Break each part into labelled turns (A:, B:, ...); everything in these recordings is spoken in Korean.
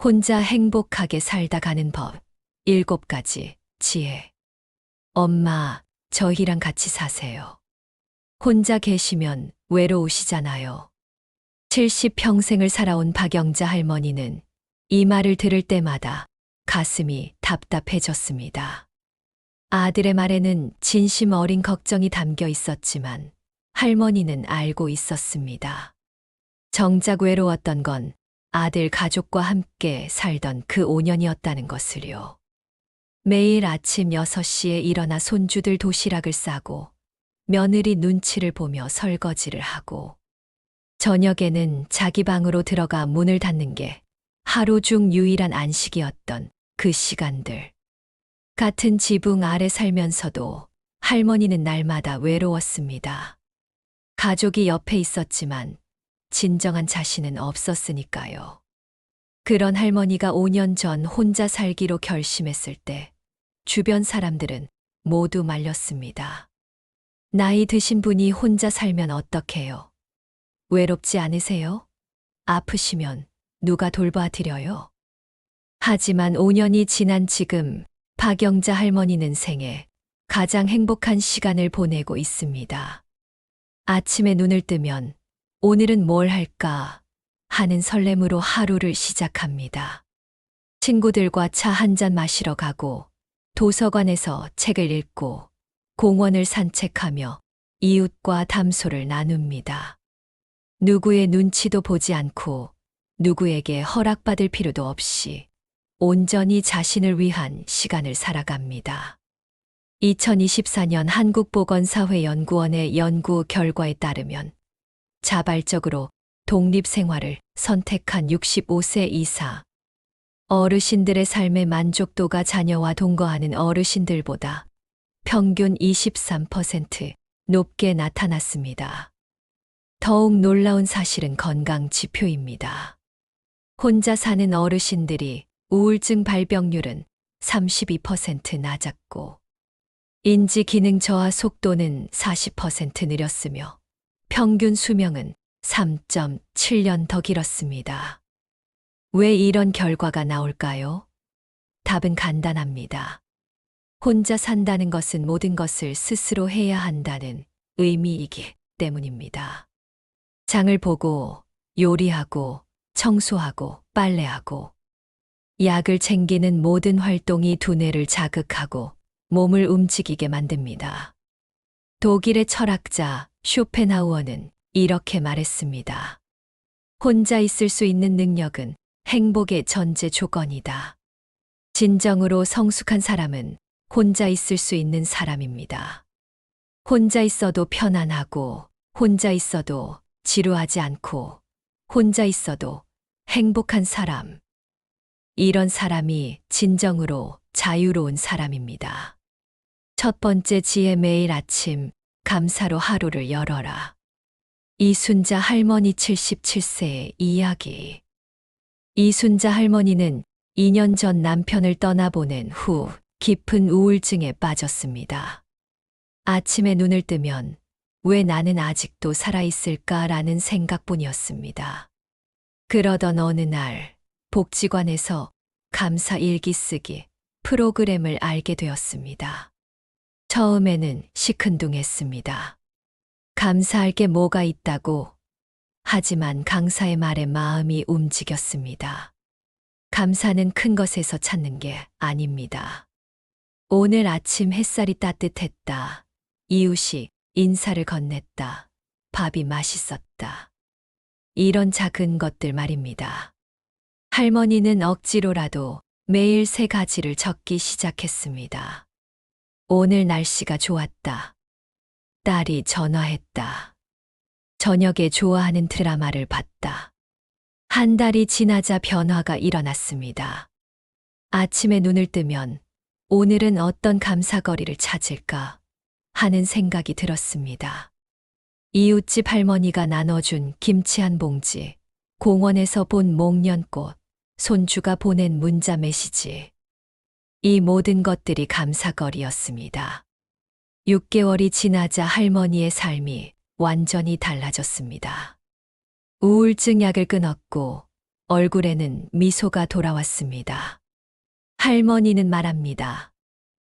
A: 혼자 행복하게 살다 가는 법. 7가지 지혜. 엄마, 저희랑 같이 사세요. 혼자 계시면 외로우시잖아요. 70평생을 살아온 박영자 할머니는 이 말을 들을 때마다 가슴이 답답해졌습니다. 아들의 말에는 진심 어린 걱정이 담겨 있었지만 할머니는 알고 있었습니다. 정작 외로웠던 건 아들 가족과 함께 살던 그 5년이었다는 것을요. 매일 아침 6시에 일어나 손주들 도시락을 싸고 며느리 눈치를 보며 설거지를 하고 저녁에는 자기 방으로 들어가 문을 닫는 게 하루 중 유일한 안식이었던 그 시간들. 같은 지붕 아래 살면서도 할머니는 날마다 외로웠습니다. 가족이 옆에 있었지만 진정한 자신은 없었으니까요. 그런 할머니가 5년 전 혼자 살기로 결심했을 때 주변 사람들은 모두 말렸습니다. 나이 드신 분이 혼자 살면 어떡해요? 외롭지 않으세요? 아프시면 누가 돌봐드려요? 하지만 5년이 지난 지금 박영자 할머니는 생애 가장 행복한 시간을 보내고 있습니다. 아침에 눈을 뜨면 오늘은 뭘 할까 하는 설렘으로 하루를 시작합니다. 친구들과 차 한 잔 마시러 가고 도서관에서 책을 읽고 공원을 산책하며 이웃과 담소를 나눕니다. 누구의 눈치도 보지 않고 누구에게 허락받을 필요도 없이 온전히 자신을 위한 시간을 살아갑니다. 2024년 한국보건사회연구원의 연구 결과에 따르면 자발적으로 독립생활을 선택한 65세 이상 어르신들의 삶의 만족도가 자녀와 동거하는 어르신들보다 평균 23% 높게 나타났습니다. 더욱 놀라운 사실은 건강 지표입니다. 혼자 사는 어르신들이 우울증 발병률은 32% 낮았고 인지 기능 저하 속도는 40% 느렸으며 평균 수명은 3.7년 더 길었습니다. 왜 이런 결과가 나올까요? 답은 간단합니다. 혼자 산다는 것은 모든 것을 스스로 해야 한다는 의미이기 때문입니다. 장을 보고, 요리하고, 청소하고, 빨래하고, 약을 챙기는 모든 활동이 두뇌를 자극하고 몸을 움직이게 만듭니다. 독일의 철학자 쇼펜하우어는 이렇게 말했습니다. 혼자 있을 수 있는 능력은 행복의 전제 조건이다. 진정으로 성숙한 사람은 혼자 있을 수 있는 사람입니다. 혼자 있어도 편안하고, 혼자 있어도 지루하지 않고, 혼자 있어도 행복한 사람. 이런 사람이 진정으로 자유로운 사람입니다. 첫 번째 지혜. 매일 아침 감사로 하루를 열어라. 이순자 할머니 77세의 이야기. 이순자 할머니는 2년 전 남편을 떠나보낸 후 깊은 우울증에 빠졌습니다. 아침에 눈을 뜨면 왜 나는 아직도 살아있을까라는 생각뿐이었습니다. 그러던 어느 날 복지관에서 감사 일기 쓰기 프로그램을 알게 되었습니다. 처음에는 시큰둥했습니다. 감사할 게 뭐가 있다고. 하지만 강사의 말에 마음이 움직였습니다. 감사는 큰 것에서 찾는 게 아닙니다. 오늘 아침 햇살이 따뜻했다. 이웃이 인사를 건넸다. 밥이 맛있었다. 이런 작은 것들 말입니다. 할머니는 억지로라도 매일 3가지를 적기 시작했습니다. 오늘 날씨가 좋았다. 딸이 전화했다. 저녁에 좋아하는 드라마를 봤다. 한 달이 지나자 변화가 일어났습니다. 아침에 눈을 뜨면 오늘은 어떤 감사거리를 찾을까 하는 생각이 들었습니다. 이웃집 할머니가 나눠준 김치 한 봉지, 공원에서 본 목련꽃, 손주가 보낸 문자 메시지. 이 모든 것들이 감사거리였습니다. 6개월이 지나자 할머니의 삶이 완전히 달라졌습니다. 우울증 약을 끊었고 얼굴에는 미소가 돌아왔습니다. 할머니는 말합니다.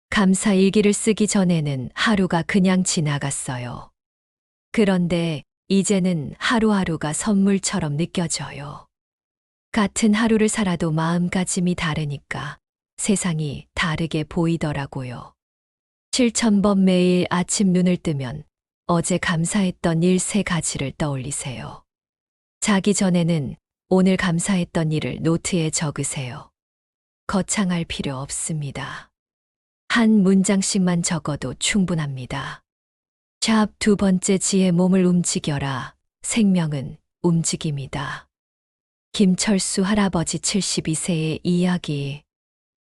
A: 감사 일기를 쓰기 전에는 하루가 그냥 지나갔어요. 그런데 이제는 하루하루가 선물처럼 느껴져요. 같은 하루를 살아도 마음가짐이 다르니까 세상이 다르게 보이더라고요. 7,000번 매일 아침 눈을 뜨면 어제 감사했던 일 3가지를 떠올리세요. 자기 전에는 오늘 감사했던 일을 노트에 적으세요. 거창할 필요 없습니다. 한 문장씩만 적어도 충분합니다. 샵 2번째 지혜 몸을 움직여라. 생명은 움직임이다. 김철수 할아버지 72세의 이야기.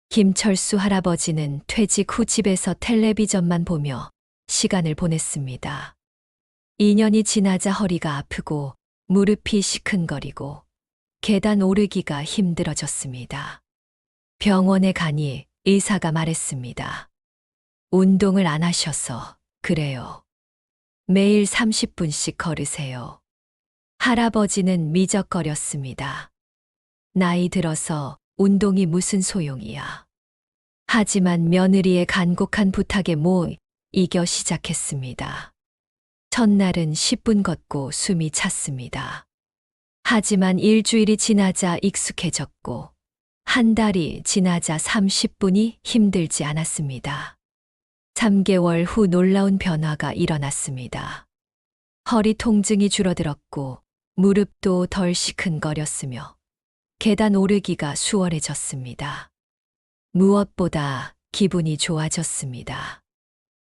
A: 김철수 할아버지는 퇴직 후 집에서 텔레비전만 보며 시간을 보냈습니다. 2년이 지나자 허리가 아프고 무릎이 시큰거리고 계단 오르기가 힘들어졌습니다. 병원에 가니 의사가 말했습니다. 운동을 안 하셔서 그래요. 매일 30분씩 걸으세요. 할아버지는 미적거렸습니다. 나이 들어서 운동이 무슨 소용이야. 하지만 며느리의 간곡한 부탁에 이겨 시작했습니다. 첫날은 10분 걷고 숨이 찼습니다. 하지만 일주일이 지나자 익숙해졌고 한 달이 지나자 30분이 힘들지 않았습니다. 3개월 후 놀라운 변화가 일어났습니다. 허리 통증이 줄어들었고 무릎도 덜 시큰거렸으며 계단 오르기가 수월해졌습니다. 무엇보다 기분이 좋아졌습니다.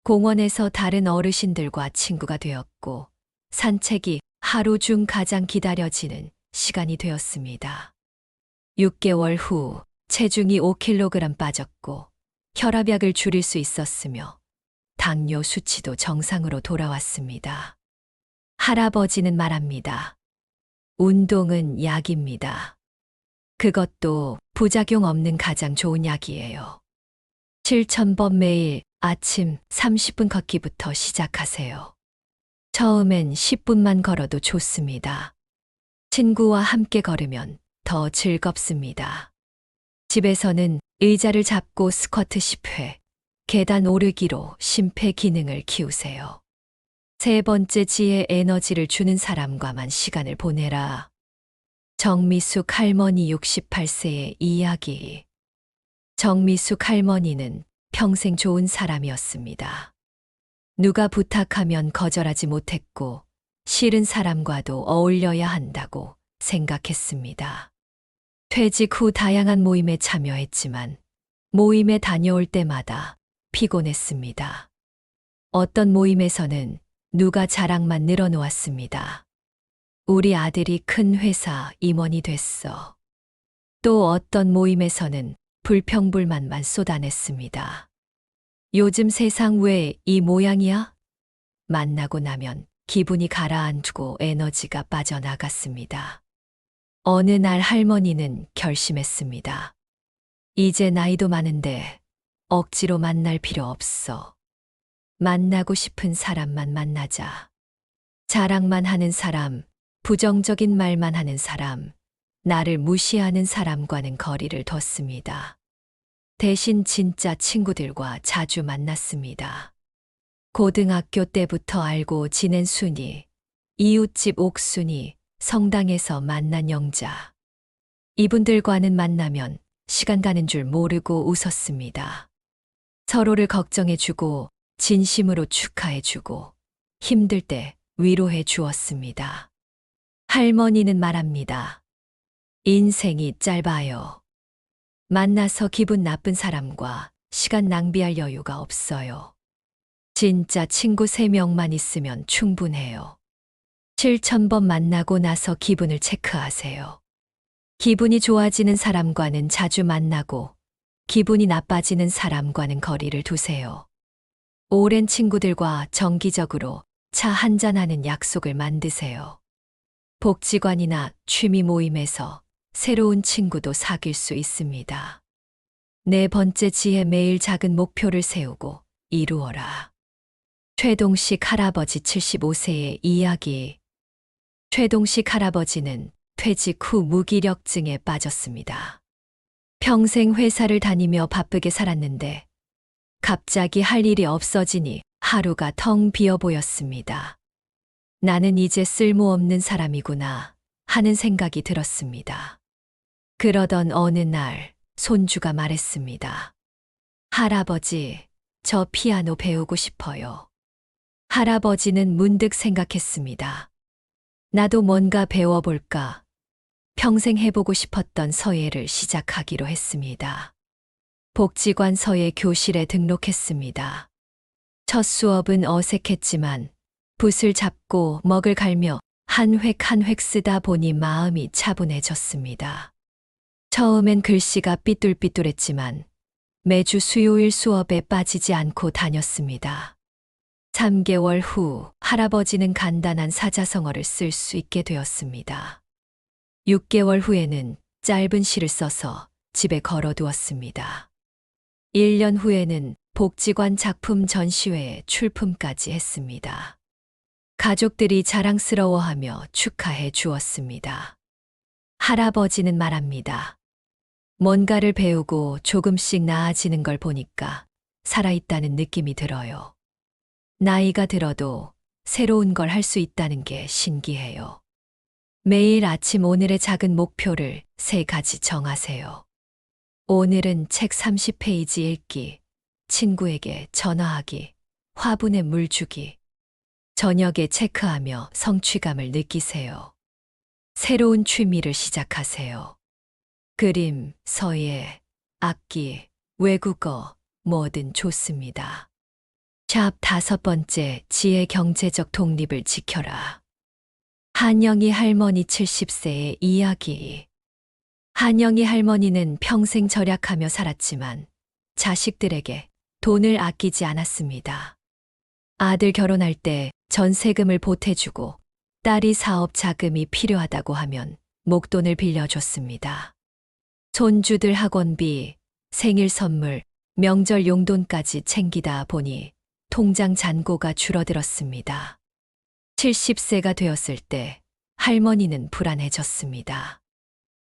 A: 공원에서 다른 어르신들과 친구가 되었고 산책이 하루 중 가장 기다려지는 시간이 되었습니다. 6개월 후 체중이 5kg 빠졌고 혈압약을 줄일 수 있었으며 당뇨 수치도 정상으로 돌아왔습니다. 할아버지는 말합니다. 운동은 약입니다. 그것도 부작용 없는 가장 좋은 약이에요. 7,000번 매일 아침 30분 걷기부터 시작하세요. 처음엔 10분만 걸어도 좋습니다. 친구와 함께 걸으면 더 즐겁습니다. 집에서는 의자를 잡고 스쿼트 10회, 계단 오르기로 심폐 기능을 키우세요. 3번째 지혜 에너지를 주는 사람과만 시간을 보내라. 정미숙 할머니 68세의 이야기. 정미숙 할머니는 평생 좋은 사람이었습니다. 누가 부탁하면 거절하지 못했고 싫은 사람과도 어울려야 한다고 생각했습니다. 퇴직 후 다양한 모임에 참여했지만 모임에 다녀올 때마다 피곤했습니다. 어떤 모임에서는 누가 자랑만 늘어놓았습니다. 우리 아들이 큰 회사 임원이 됐어. 또 어떤 모임에서는 불평불만만 쏟아냈습니다. 요즘 세상 왜 이 모양이야? 만나고 나면 기분이 가라앉고 에너지가 빠져나갔습니다. 어느 날 할머니는 결심했습니다. 이제 나이도 많은데 억지로 만날 필요 없어. 만나고 싶은 사람만 만나자. 자랑만 하는 사람, 부정적인 말만 하는 사람, 나를 무시하는 사람과는 거리를 뒀습니다. 대신 진짜 친구들과 자주 만났습니다. 고등학교 때부터 알고 지낸 순이, 이웃집 옥순이, 성당에서 만난 영자. 이분들과는 만나면 시간 가는 줄 모르고 웃었습니다. 서로를 걱정해주고 진심으로 축하해주고 힘들 때 위로해 주었습니다. 할머니는 말합니다. 인생이 짧아요. 만나서 기분 나쁜 사람과 시간 낭비할 여유가 없어요. 진짜 친구 3명만 있으면 충분해요. 7,000번 만나고 나서 기분을 체크하세요. 기분이 좋아지는 사람과는 자주 만나고 기분이 나빠지는 사람과는 거리를 두세요. 오랜 친구들과 정기적으로 차 한잔하는 약속을 만드세요. 복지관이나 취미 모임에서 새로운 친구도 사귈 수 있습니다. 4번째 지혜 매일 작은 목표를 세우고 이루어라. 최동식 할아버지 75세의 이야기. 최동식 할아버지는 퇴직 후 무기력증에 빠졌습니다. 평생 회사를 다니며 바쁘게 살았는데 갑자기 할 일이 없어지니 하루가 텅 비어 보였습니다. 나는 이제 쓸모없는 사람이구나 하는 생각이 들었습니다. 그러던 어느 날 손주가 말했습니다. 할아버지, 저 피아노 배우고 싶어요. 할아버지는 문득 생각했습니다. 나도 뭔가 배워볼까. 평생 해보고 싶었던 서예를 시작하기로 했습니다. 복지관 서예 교실에 등록했습니다. 첫 수업은 어색했지만 붓을 잡고 먹을 갈며 한 획 한 획 쓰다 보니 마음이 차분해졌습니다. 처음엔 글씨가 삐뚤삐뚤했지만 매주 수요일 수업에 빠지지 않고 다녔습니다. 3개월 후 할아버지는 간단한 사자성어를 쓸 수 있게 되었습니다. 6개월 후에는 짧은 시를 써서 집에 걸어두었습니다. 1년 후에는 복지관 작품 전시회에 출품까지 했습니다. 가족들이 자랑스러워하며 축하해 주었습니다. 할아버지는 말합니다. 뭔가를 배우고 조금씩 나아지는 걸 보니까 살아있다는 느낌이 들어요. 나이가 들어도 새로운 걸 할 수 있다는 게 신기해요. 매일 아침 오늘의 작은 목표를 3가지 정하세요. 오늘은 책 30페이지 읽기, 친구에게 전화하기, 화분에 물 주기. 저녁에 체크하며 성취감을 느끼세요. 새로운 취미를 시작하세요. 그림, 서예, 악기, 외국어, 뭐든 좋습니다. 샵 5번째, 지혜 경제적 독립을 지켜라. 한영희 할머니 70세의 이야기. 한영희 할머니는 평생 절약하며 살았지만 자식들에게 돈을 아끼지 않았습니다. 아들 결혼할 때 전세금을 보태주고 딸이 사업 자금이 필요하다고 하면 목돈을 빌려줬습니다. 손주들 학원비, 생일 선물, 명절 용돈까지 챙기다 보니 통장 잔고가 줄어들었습니다. 70세가 되었을 때 할머니는 불안해졌습니다.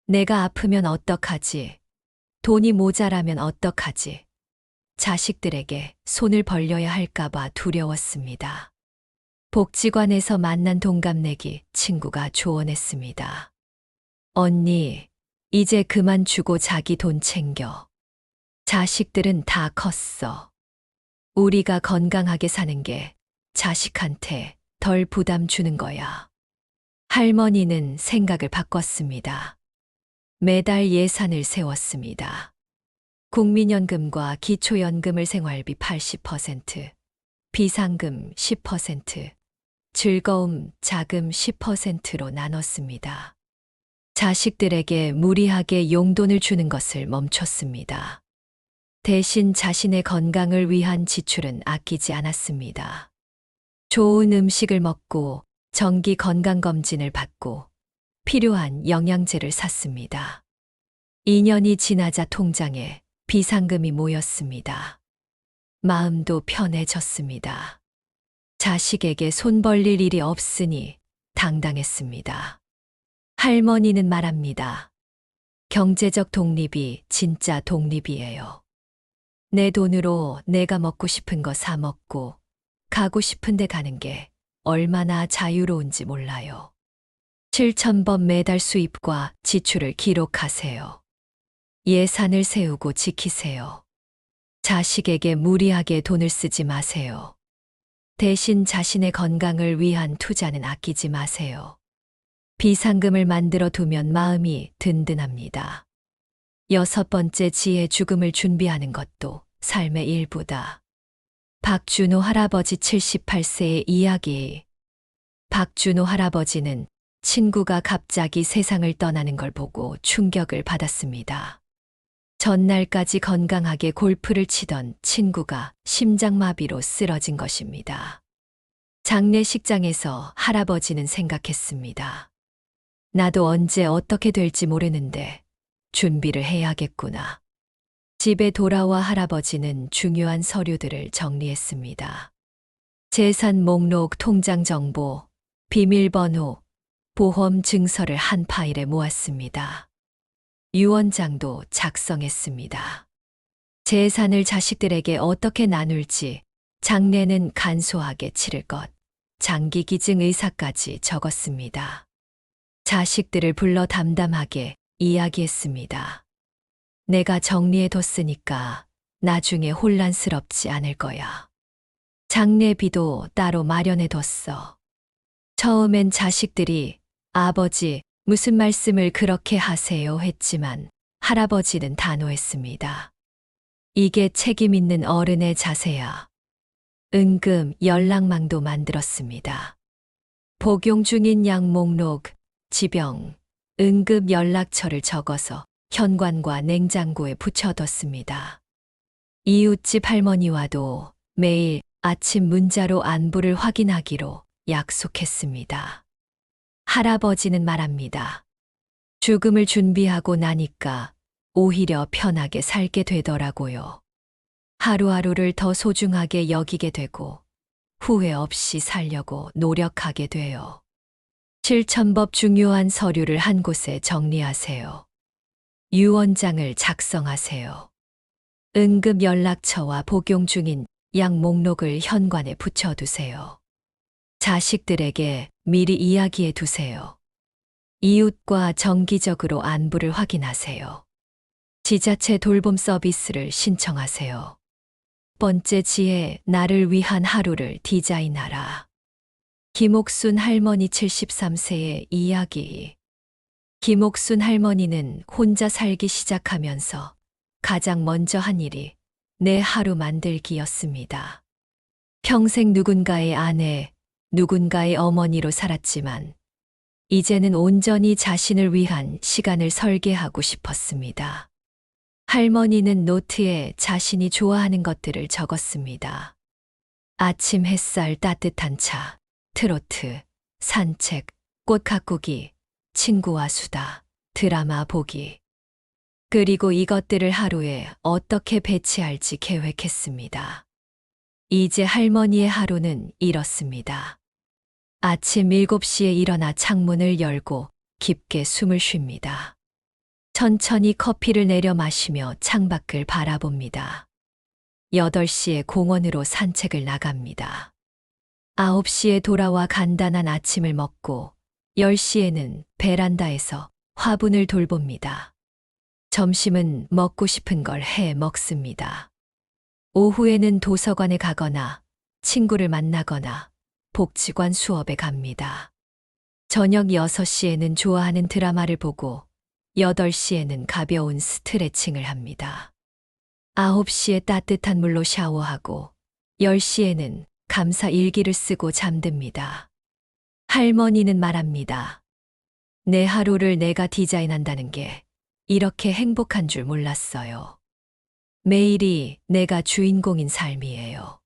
A: 내가 아프면 어떡하지? 돈이 모자라면 어떡하지? 자식들에게 손을 벌려야 할까봐 두려웠습니다. 복지관에서 만난 동갑내기 친구가 조언했습니다. 언니, 이제 그만 주고 자기 돈 챙겨. 자식들은 다 컸어. 우리가 건강하게 사는 게 자식한테 덜 부담 주는 거야. 할머니는 생각을 바꿨습니다. 매달 예산을 세웠습니다. 국민연금과 기초연금을 생활비 80%, 비상금 10%, 즐거움 자금 10%로 나눴습니다. 자식들에게 무리하게 용돈을 주는 것을 멈췄습니다. 대신 자신의 건강을 위한 지출은 아끼지 않았습니다. 좋은 음식을 먹고 정기 건강검진을 받고 필요한 영양제를 샀습니다. 2년이 지나자 통장에 비상금이 모였습니다. 마음도 편해졌습니다. 자식에게 손 벌릴 일이 없으니 당당했습니다. 할머니는 말합니다. 경제적 독립이 진짜 독립이에요. 내 돈으로 내가 먹고 싶은 거 사 먹고 가고 싶은 데 가는 게 얼마나 자유로운지 몰라요. 7,000번 매달 수입과 지출을 기록하세요. 예산을 세우고 지키세요. 자식에게 무리하게 돈을 쓰지 마세요. 대신 자신의 건강을 위한 투자는 아끼지 마세요. 비상금을 만들어 두면 마음이 든든합니다. 6번째, 지혜 죽음을 준비하는 것도 삶의 일부다. 박준호 할아버지 78세의 이야기. 박준호 할아버지는 친구가 갑자기 세상을 떠나는 걸 보고 충격을 받았습니다. 전날까지 건강하게 골프를 치던 친구가 심장마비로 쓰러진 것입니다. 장례식장에서 할아버지는 생각했습니다. 나도 언제 어떻게 될지 모르는데 준비를 해야겠구나. 집에 돌아와 할아버지는 중요한 서류들을 정리했습니다. 재산 목록, 통장 정보, 비밀번호, 보험 증서를 한 파일에 모았습니다. 유언장도 작성했습니다. 재산을 자식들에게 어떻게 나눌지, 장례는 간소하게 치를 것, 장기 기증 의사까지 적었습니다. 자식들을 불러 담담하게 이야기했습니다. 내가 정리해뒀으니까 나중에 혼란스럽지 않을 거야. 장례비도 따로 마련해뒀어. 처음엔 자식들이 아버지, 무슨 말씀을 그렇게 하세요 했지만 할아버지는 단호했습니다. 이게 책임 있는 어른의 자세야. 은금 연락망도 만들었습니다. 복용 중인 약 목록, 지병, 응급 연락처를 적어서 현관과 냉장고에 붙여뒀습니다. 이웃집 할머니와도 매일 아침 문자로 안부를 확인하기로 약속했습니다. 할아버지는 말합니다. 죽음을 준비하고 나니까 오히려 편하게 살게 되더라고요. 하루하루를 더 소중하게 여기게 되고 후회 없이 살려고 노력하게 돼요. 실천법 중요한 서류를 한 곳에 정리하세요. 유언장을 작성하세요. 응급 연락처와 복용 중인 약 목록을 현관에 붙여두세요. 자식들에게 미리 이야기해 두세요. 이웃과 정기적으로 안부를 확인하세요. 지자체 돌봄 서비스를 신청하세요. 번째 지혜, 나를 위한 하루를 디자인하라. 김옥순 할머니 73세의 이야기. 김옥순 할머니는 혼자 살기 시작하면서 가장 먼저 한 일이 내 하루 만들기였습니다. 평생 누군가의 아내, 누군가의 어머니로 살았지만 이제는 온전히 자신을 위한 시간을 설계하고 싶었습니다. 할머니는 노트에 자신이 좋아하는 것들을 적었습니다. 아침 햇살 따뜻한 차, 트로트, 산책, 꽃 가꾸기, 친구와 수다, 드라마 보기. 그리고 이것들을 하루에 어떻게 배치할지 계획했습니다. 이제 할머니의 하루는 이렇습니다. 아침 7시에 일어나 창문을 열고 깊게 숨을 쉽니다. 천천히 커피를 내려 마시며 창밖을 바라봅니다. 8시에 공원으로 산책을 나갑니다. 9시에 돌아와 간단한 아침을 먹고 10시에는 베란다에서 화분을 돌봅니다. 점심은 먹고 싶은 걸 해 먹습니다. 오후에는 도서관에 가거나 친구를 만나거나 복지관 수업에 갑니다. 저녁 6시에는 좋아하는 드라마를 보고 8시에는 가벼운 스트레칭을 합니다. 9시에 따뜻한 물로 샤워하고 10시에는 감사 일기를 쓰고 잠듭니다. 할머니는 말합니다. 내 하루를 내가 디자인한다는 게 이렇게 행복한 줄 몰랐어요. 매일이 내가 주인공인 삶이에요.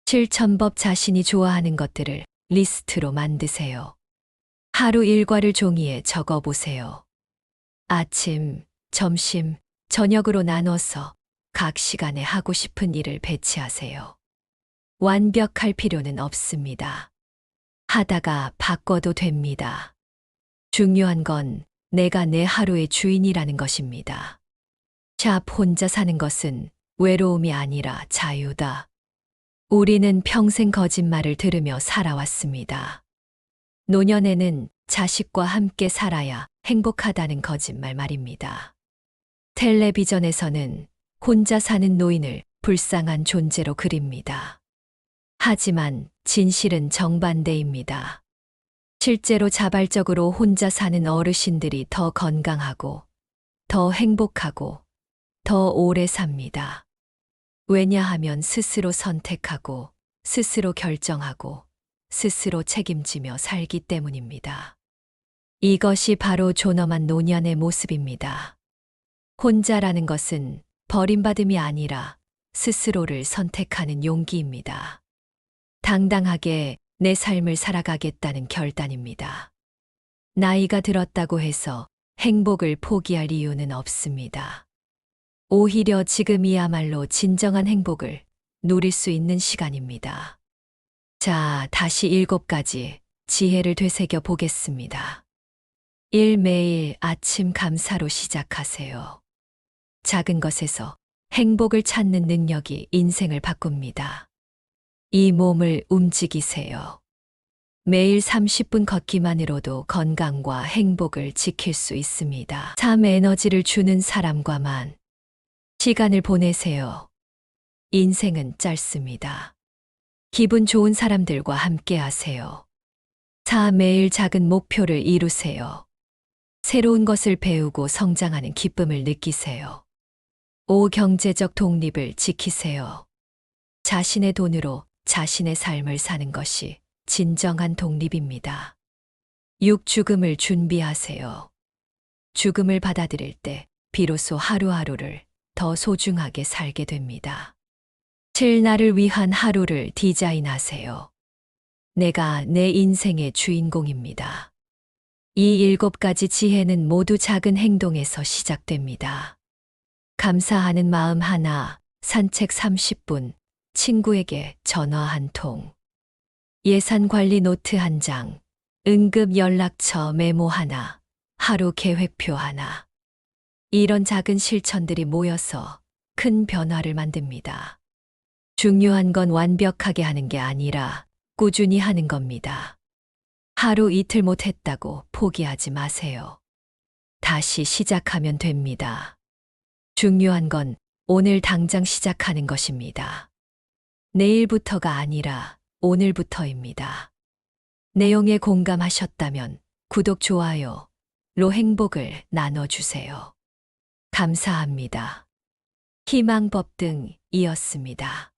A: 실천법 자신이 좋아하는 것들을 리스트로 만드세요. 하루 일과를 종이에 적어보세요. 아침, 점심, 저녁으로 나눠서 각 시간에 하고 싶은 일을 배치하세요. 완벽할 필요는 없습니다. 하다가 바꿔도 됩니다. 중요한 건 내가 내 하루의 주인이라는 것입니다. 샵 혼자 사는 것은 외로움이 아니라 자유다. 우리는 평생 거짓말을 들으며 살아왔습니다. 노년에는 자식과 함께 살아야 행복하다는 거짓말 말입니다. 텔레비전에서는 혼자 사는 노인을 불쌍한 존재로 그립니다. 하지만 진실은 정반대입니다. 실제로 자발적으로 혼자 사는 어르신들이 더 건강하고, 더 행복하고, 더 오래 삽니다. 왜냐하면 스스로 선택하고, 스스로 결정하고, 스스로 책임지며 살기 때문입니다. 이것이 바로 존엄한 노년의 모습입니다. 혼자라는 것은 버림받음이 아니라 스스로를 선택하는 용기입니다. 당당하게 내 삶을 살아가겠다는 결단입니다. 나이가 들었다고 해서 행복을 포기할 이유는 없습니다. 오히려 지금이야말로 진정한 행복을 누릴 수 있는 시간입니다. 자, 다시 7가지 지혜를 되새겨 보겠습니다. 1. 매일 아침 감사로 시작하세요. 작은 것에서 행복을 찾는 능력이 인생을 바꿉니다. 이 몸을 움직이세요. 매일 30분 걷기만으로도 건강과 행복을 지킬 수 있습니다. 삶 에너지를 주는 사람과만 시간을 보내세요. 인생은 짧습니다. 기분 좋은 사람들과 함께 하세요. 4. 매일 작은 목표를 이루세요. 새로운 것을 배우고 성장하는 기쁨을 느끼세요. 5. 경제적 독립을 지키세요. 자신의 돈으로 자신의 삶을 사는 것이 진정한 독립입니다. 6. 죽음을 준비하세요. 죽음을 받아들일 때 비로소 하루하루를 더 소중하게 살게 됩니다. 7. 나를 위한 하루를 디자인하세요. 내가 내 인생의 주인공입니다. 이 7가지 지혜는 모두 작은 행동에서 시작됩니다. 감사하는 마음 하나, 산책 30분, 친구에게 전화 한 통, 예산 관리 노트 한 장, 응급 연락처 메모 하나, 하루 계획표 하나. 이런 작은 실천들이 모여서 큰 변화를 만듭니다. 중요한 건 완벽하게 하는 게 아니라 꾸준히 하는 겁니다. 하루 이틀 못했다고 포기하지 마세요. 다시 시작하면 됩니다. 중요한 건 오늘 당장 시작하는 것입니다. 내일부터가 아니라 오늘부터입니다. 내용에 공감하셨다면 구독, 좋아요로 행복을 나눠주세요. 감사합니다. 희망법등이었습니다.